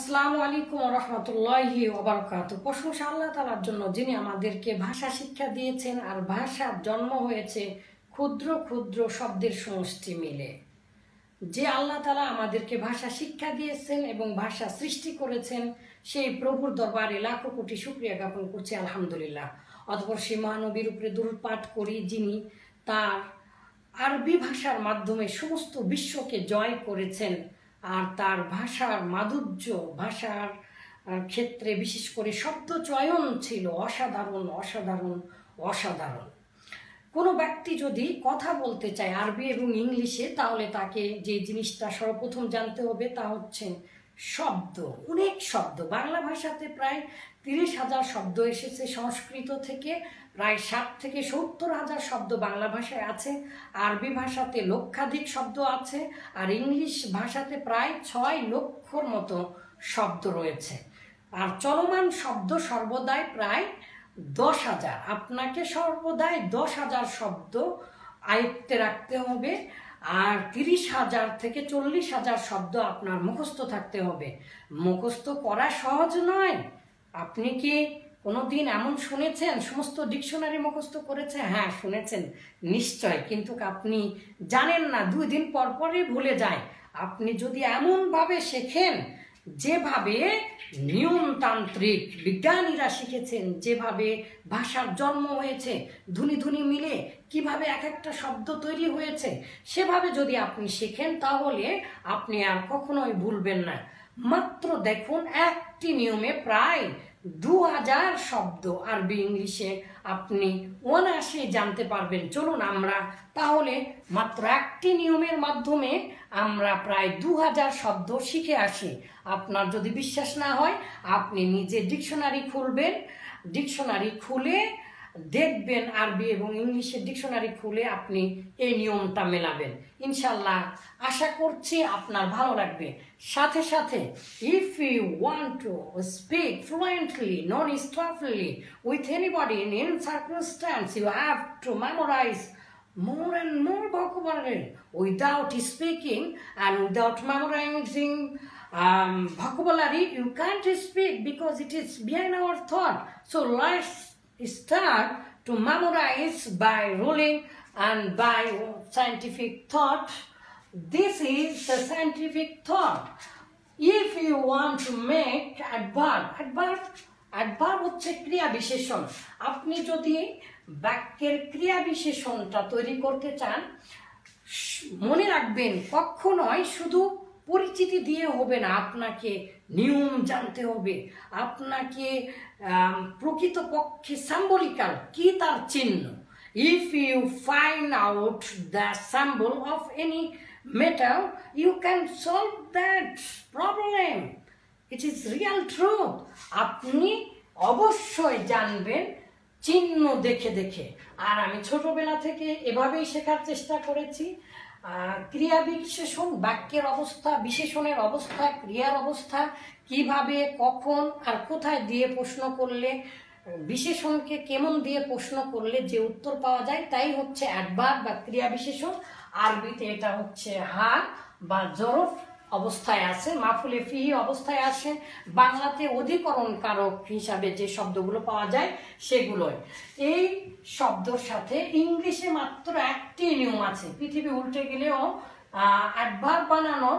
আসসালামু আলাইকুম ওয়া রাহমাতুল্লাহি ওয়া বারাকাতুহু। প্রশংসা আল্লাহ তাআলার জন্য যিনি আমাদেরকে ভাষা শিক্ষা দিয়েছেন। আর ভাষার জন্ম হয়েছে ক্ষুদ্র ক্ষুদ্র শব্দের সমষ্টি মিলে। যে আল্লাহ তাআলা আমাদেরকে ভাষা শিক্ষা দিয়েছেন এবং ভাষা সৃষ্টি করেছেন, সেই প্রভুর দরবারে লাখো কোটি শুকরিয়া জ্ঞাপন করছি আলহামদুলিল্লাহ। অতঃপর সেই মহানবীর উপরে দুরূদ পাঠ করি, যিনি তার আরবি ভাষার মাধ্যমে সমস্ত বিশ্বকে জয় করেছেন। আর তার ভাষার মাধুর্য, ভাষার ক্ষেত্রে বিশেষ করে শব্দ চয়ন ছিল অসাধারণ অসাধারণ অসাধারণ। কোনো ব্যক্তি যদি কথা বলতে চায় আরবি এবং ইংলিশে, তাহলে তাকে যে জিনিসটা সর্বপ্রথম জানতে হবে তা হচ্ছে শব্দ। অনেক শব্দ বাংলা ভাষাতে প্রায় 30,000 শব্দ এসেছে সংস্কৃত থেকে, প্রায় 60 থেকে 70,000 শব্দ বাংলা ভাষায় আছে। আরবি ভাষাতে লক্ষাধিক শব্দ আছে, আর ইংলিশ ভাষাতে প্রায় 6 লক্ষর মতো শব্দ রয়েছে। আর চলমান শব্দ সর্বদাই প্রায় 10,000। আপনাকে সর্বদাই 10,000 শব্দ আয়ত্তে রাখতে হবে, আর 30,000 থেকে 40,000 শব্দ আপনার মুখস্থ থাকতে হবে। মুখস্থ করা সহজ নয়। আপনি কি কোনোদিন এমন শুনেছেন সমস্ত ডিকশনারি মুখস্থ করেছে? হ্যাঁ, শুনেছেন নিশ্চয়, কিন্তু আপনি জানেন না, 2 দিন পর পরই ভুলে যায়। আপনি যদি এমনভাবে শেখেন যেভাবে নিয়মতান্ত্রিক বিজ্ঞানীরা শিখেছেন, যেভাবে ভাষার জন্ম হয়েছে, ধ্বনি ধ্বনি মিলে কিভাবে এক একটা শব্দ তৈরি হয়েছে, সেভাবে যদি আপনি শেখেন, তাহলে আপনি আর কখনোই ভুলবেন না। মাত্র দেখুন, একটি নিয়মে প্রায় 2000 শব্দ আরবি ইংলিশে আপনি অনায়াসে জানতে পারবেন। চলুন আমরা তাহলে মাত্র একটি নিয়মের মাধ্যমে আমরা প্রায় 2000 শব্দ শিখে আসি। আপনার যদি বিশ্বাস না হয়, আপনি নিজে ডিকশনারি খুলবেন, ডিকশনারি খুলে দেখবেন, আরবি এবং ইংলিশের ডিকশনারি খুলে আপনি এই নিয়মটা মেলাবেন। ইনশাল্লাহ আশা করছি আপনার ভালো লাগবে। সাথে সাথে if you want to speak fluently, non-stopfully with anybody in any circumstance, you have to memorize more and more vocabulary. Without speaking and without memorizing vocabulary, you can't speak because it is behind our thought. So let's start to memorize by ruling and by scientific thought. This is the scientific thought. If you want to make adverb হচ্ছে ক্রিয়া বিশেষণ। আপনি যদি বাক্যের ক্রিয়া বিশেষণটা তৈরি করতে চান, মনে রাখবেন কখনোই শুধু পরিচিতি দিয়ে হবে না, আপনাকে নিয়ম জানতে হবে। আপনাকে প্রকৃতপক্ষে সিম্বলিক্যাল কি তার চিহ্ন। If you find out the symbol of any metal, you can solve that problem. It is real truth. আপনি অবশ্যই জানবেন চিহ্ন দেখে দেখে। আর আমি ছোটবেলা থেকে এভাবেই শেখার চেষ্টা করেছি। ক্রিয়া বিশেষণ, বাক্যের অবস্থা, বিশেষণের অবস্থা, ক্রিয়ার অবস্থা, কিভাবে কখন আর কোথায় দিয়ে প্রশ্ন করলে, বিশেষণকে কেমন দিয়ে প্রশ্ন করলে যে উত্তর পাওয়া যায়, তাই হচ্ছে অ্যাডভার্ব বা ক্রিয়া বিশেষণ। আরবিতে এটা হচ্ছে হাল বা জরফ অবস্থায় আছে, মাফুলে ফিহি অবস্থায় আসে। বাংলাতে অধিকরণ কারক হিসাবে যে শব্দগুলো পাওয়া যায় সেগুলোই। এই শব্দর সাথে ইংলিশে মাত্র একটি নিয়ম আছে। পৃথিবী উল্টে গেলেও অ্যাডভার্ব বানানোর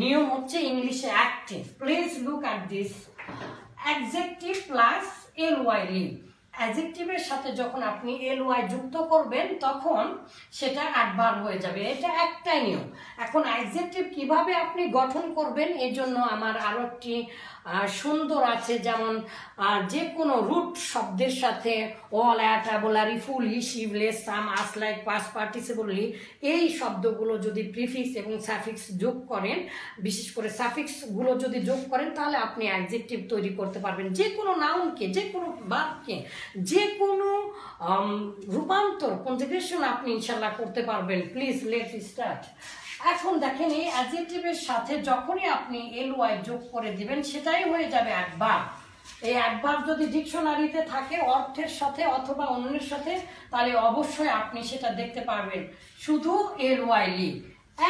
নিয়ম হচ্ছে ইংলিশে একটি। Please look at this. Adjective plus ly। অ্যাডজেক্টিভের সাথে যখন আপনি ly যুক্ত করবেন, তখন সেটা অ্যাডভার্ব হয়ে যাবে। এটা একটাই নিয়ম। এখন অ্যাডজেক্টিভ কিভাবে আপনি গঠন করবেন, এর জন্য আমার আরো একটি সুন্দর আছে। যেমন যে কোনো রুট শব্দের সাথে অল, অ্যাট, অ্যাবলারি, ফুল, শিভলেস, some, ous, like, past participle, এই শব্দগুলো যদি প্রিফিক্স এবং সাফিক্স যোগ করেন, বিশেষ করে সাফিক্সগুলো যদি যোগ করেন, তাহলে আপনি অ্যাডজেক্টিভ তৈরি করতে পারবেন। যে কোনো নাউনকে, যে কোনো বাক্যে, যে কোনো রূপান্তর, কনজুগেশন আপনি ইনশাল্লাহ করতে পারবেন। Please let start. এখন দেখেন, এই অ্যাডজেক্টিভের সাথে যখনই আপনি ly যোগ করে দিবেন, সেটাই হয়ে যাবে অ্যাডভার্ব। এই অ্যাডভার্ব যদি ডিকশনারিতে থাকে অর্থের সাথে অথবা অন্যের সাথে, তাহলে অবশ্যই আপনি সেটা দেখতে পারবেন। শুধু ly,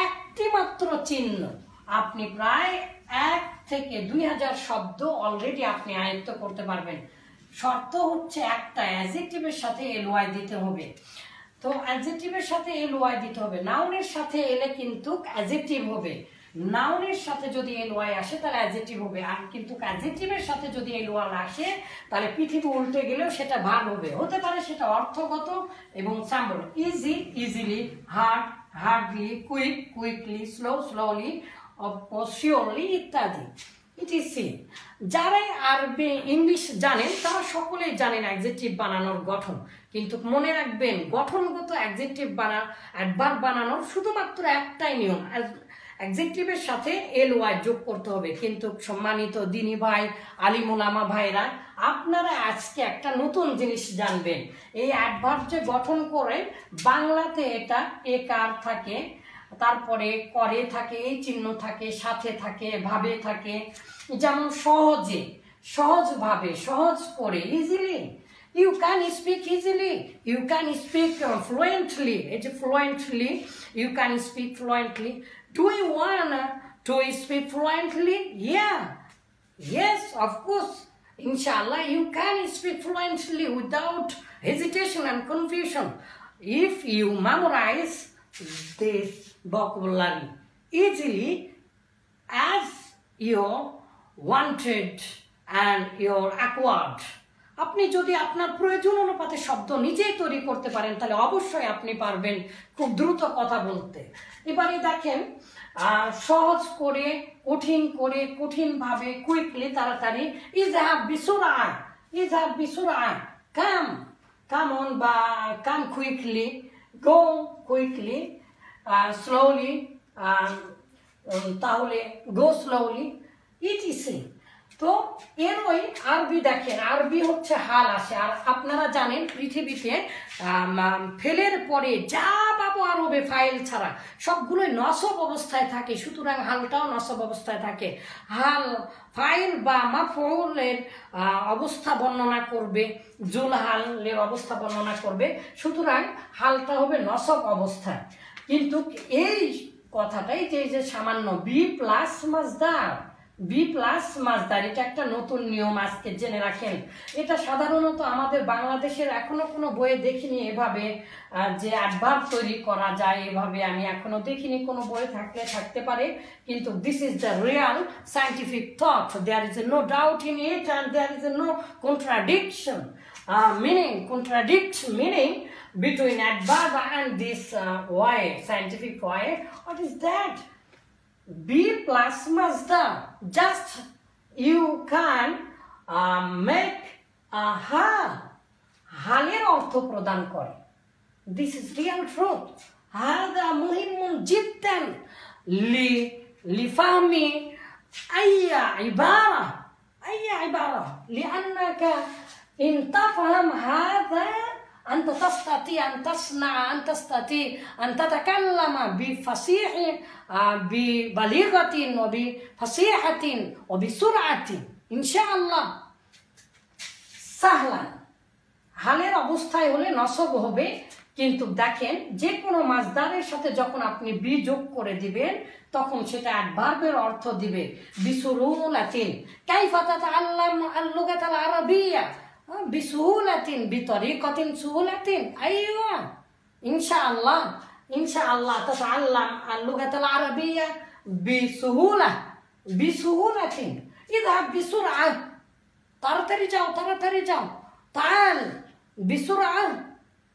একটি মাত্র চিহ্ন, আপনি প্রায় 1 থেকে 2000 শব্দ অলরেডি আপনি আয়ত্ত করতে পারবেন। শর্ত হচ্ছে একটা, অ্যাডজেক্টিভের সাথে এলওয়াই দিতে হবে। তো অ্যাডজেক্টিভের সাথে এলওয়াই দিতে হবে। নাউনের সাথে এলে কিন্তু অ্যাডজেক্টিভ হবে, নাউনের সাথে যদি এলওয়াই আসে তাহলে অ্যাডজেক্টিভ হবে। আর কিন্তু অ্যাডজেক্টিভের সাথে যদি এলওয়াই আসে তাহলে পৃথিবী উল্টে গেলেও সেটা ভার্ব হবে, হতে পারে সেটা অর্থগত এবং সাম্বল। Easy, easily, hard, hardly, quick, quickly, slow, slowly, surely ইত্যাদি। ইটিসি। যারাই আরবি ইংলিশ জানেন তারা সকলেই জানেন অ্যাডজেক্টিভ বানানোর গঠন, কিন্তু মনে রাখবেন গঠনগত অ্যাডজেক্টিভ অ্যাডভার্ব বানানোর শুধুমাত্র একটাই নিয়ম, অ্যাডজেক্টিভের সাথে এলওয়াই যোগ করতে হবে। কিন্তু সম্মানিত দিনী ভাই, আলিম ওলামা ভাইরা, আপনারা আজকে একটা নতুন জিনিস জানবেন। এই অ্যাডভার্ব যে গঠন করে বাংলাতে এটা একার থাকে, তারপরে করে থাকে, এই চিহ্ন থাকে, সাথে থাকে, ভাবে থাকে। যেমন সহজে, সহজভাবে, সহজ করে, easily, you can speak easily, you can speak fluently, it's fluently, you can speak fluently. Do you wanna to speak fluently? Yeah, yes, of course, inshallah you can speak fluently without hesitation and confusion if you memorize this vocabulary easily as you wanted and your acquired. আপনি যদি আপনার প্রয়োজন অনুপাতে শব্দ নিজেই তৈরি করতে পারেন তাহলে অবশ্যই আপনি পারবেন খুব দ্রুত কথা বলতে। এবারে দেখেন, সহজ করে, কঠিন করে, কঠিনভাবে, কুইকলি, তাড়াতাড়ি, ইযহাব বিসুরআ, ইযহাব বিসুরআ, কাম, কাম অন বা come quickly, go quickly, slowly, তাহলে গো স্লোলি, ইটিসি। তো এর ওই আরবি দেখেন, আরবি হচ্ছে হাল আসে। আর আপনারা জানেন পৃথিবীতে ফেলের পরে যা পাবো আরবে ফাইল ছাড়া সবগুলোই নসব অবস্থায় থাকে, সুতরাং হালটাও নসব অবস্থায় থাকে। হাল ফাইল বা মাফউলের অবস্থা বর্ণনা করবে, জুল হালের অবস্থা বর্ণনা করবে, সুতরাং হালটা হবে নসব অবস্থায়। কিন্তু এই কথাটাই যে সামান্য বি প্লাস মাজদার, বি প্লাস মাজদার, এটা একটা নতুন নিয়ম, আজকে জেনে রাখেন। এটা সাধারণত আমাদের বাংলাদেশের এখনো কোনো বইয়ে দেখিনি এভাবে যে অ্যাডভার্ব তৈরি করা যায়, এভাবে আমি এখনো দেখিনি। কোনো বইয়ে থাকলে থাকতে পারে, কিন্তু this is the real scientific thought. There is no doubt in it and there is no contradiction meaning between adverb and this way, scientific way. What is that? Be plus masdar. Just you can make a hal. হালের অর্থ প্রদান করে। This is real truth. هذا مهم جدا لفهم أي عبارة لأنك إن تفهم هذا أنت تستطيع أن تصنع، أن تستطيع أن تتكلم بفصيح ببليغة وبفصيحة وبسرعة إن شاء الله سهلا। হালের অবস্থায় হলে নসব হবে, কিন্তু দেখেন যে কোনো মাজদারের সাথে যখন আপনি বি যোগ করে দিবেন তখন সেটা অ্যাডভার্বের অর্থ দিবে বিসুরুলাতিন। কাইফা তাতাআল্লাম আল-লুগাতাল আরাবিয়্যা বিসুহুলাতিন বিতরিকাতিন সুহুলাতিন। আইওয়া, ইনশাআল্লাহ, ইনশাআল্লাহ তাতাআল্লাম আল-লুগাতাল আরাবিয়্যা বিসুহুলাতিন। ইযহাব বিসুরআ, তাড়াতাড়ি যাও, তাড়াতাড়ি যাও। তাআল বিসুরআ,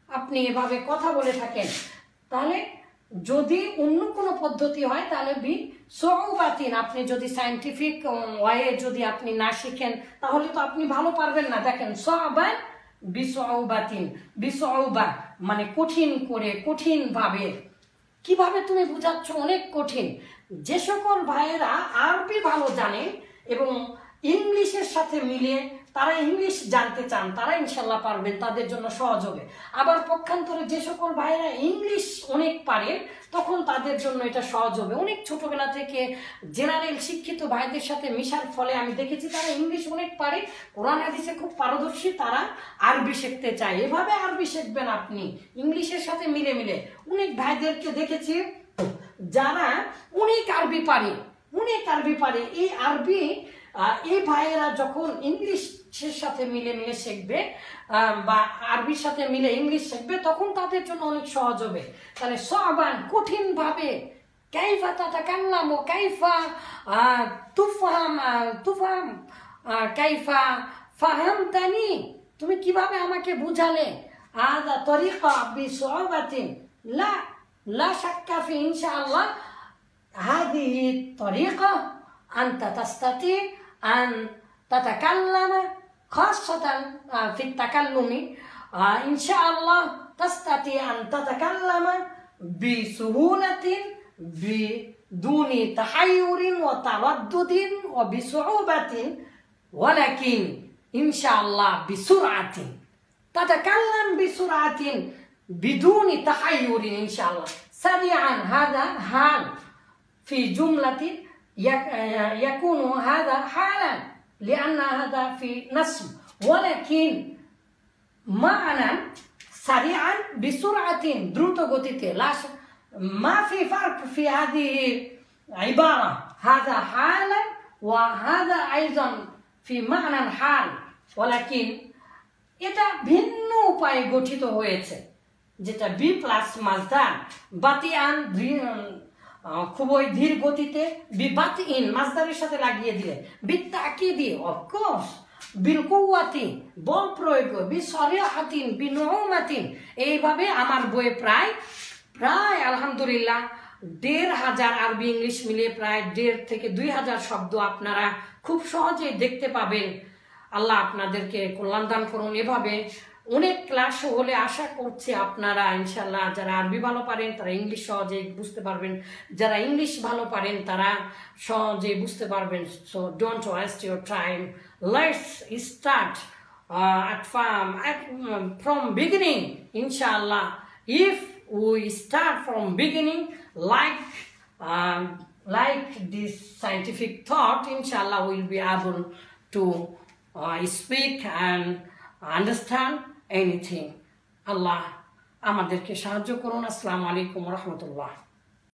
আপনি এভাবে কথা বলে থাকেন। তাহলে যদি অন্য কোনো পদ্ধতি হয় তাহলে বি সউবাতিন। আপনি যদি সায়েন্টিফিক ওয়ে যদি আপনি না শিখেন তাহলে তো আপনি ভালো পারবেন না। দেখেন সওবান বিসউবাতিন, বিসউবা মানে কঠিন করে, কঠিনভাবে। কিভাবে তুমি বুঝাচ্ছ, অনেক কঠিন। যে সকল ভাইয়েরা আরবি ভালো জানে এবং ইংলিশের সাথে মিলিয়ে তারা ইংলিশ জানতে চান তারা ইনশাল্লাহ পারবেন, তাদের জন্য সহজ হবে। আবার পক্ষান্তরে যে সকল ভাইয়েরা ইংলিশ অনেক পারেন তখন তাদের জন্য এটা সহজ হবে। অনেক ছোটবেলা থেকে জেনারেল শিক্ষিত ভাইদের সাথে মিশার ফলে আমি দেখেছি তারা ইংলিশ অনেক পারে, কোরআন হাদিসে খুব পারদর্শী, তারা আরবি শিখতে চায়। এভাবে আরবি শিখবেন আপনি ইংলিশের সাথে মিলে মিলে। অনেক ভাইদেরকে দেখেছি যারা অনেক আরবি পারে অনেক আরবি পারে। এই আরবি এই ভাইয়েরা যখন ইংলিশের সাথে মিলে মিলে শিখবে বা আরবির সাথে মিলে ইংলিশ শিখবে, তখন তাদের জন্য অনেক সহজ হবে। তাহলে সাবান কঠিনভাবে কাইফা তাতাকাল্লামু কাইফা তুফহাম কাইফা ফাহামতানি, তুমি কিভাবে আমাকে বুঝালে, আদা তরিকা বিসুআবাতিন লা লা শাক্কা ফি ইনশাআল্লাহ هذه الطريقة أنت تستطيع أن تتكلم خاصة في التكلم إن شاء الله تستطيع أن تتكلم بسهولة بدون تحير وتردد وبصعوبة، ولكن إن شاء الله بسرعة تتكلم بسرعة بدون تحير إن شاء الله سريعا. هذا حال في جملة يكون هذا حالا لأن هذا في نصب، ولكن معنى سريعا بسرعة দ্রুত গতিতে لا ما في فرق في هذه عبارة، هذا حالا وهذا أيضا في معنى حال، ولكن এটা ভিন্ন উপায়ে গঠিত হয়েছে, যেটা বি প্লাস মাজদার বাতিয়ান খুবই ধীর গতিতে বিবাতিন মাজদারের সাথে লাগিয়ে দিলে বিতাকিদি অফকোর্স বিল কুওয়াতি বল প্রয়োগ বিসরিহাতিন বিনুমাতিন। এইভাবে আমার বইয়ে প্রায় আলহামদুলিল্লাহ ১৫০০ আরবি ইংলিশ মিলিয়ে প্রায় ১৫০০ থেকে ২০০০ শব্দ আপনারা খুব সহজেই দেখতে পাবেন। আল্লাহ আপনাদেরকে কল্যাণ দান করুন। এভাবে অনেক ক্লাস হলে আশা করছি আপনারা ইনশাল্লাহ যারা আরবি ভালো পারেন তারা ইংলিশ সহজেই বুঝতে পারবেন, যারা ইংলিশ ভালো পারেন তারা সহজেই বুঝতে পারবেন। So don't waste your time, let's start from beginning inshallah. If we start from beginning like this scientific thought, inshallah we'll be able to speak and understand anything. আল্লাহ আমাদেরকে সাহায্য করুন। আসসালামু আলাইকুম ওয়া রাহমাতুল্লাহ।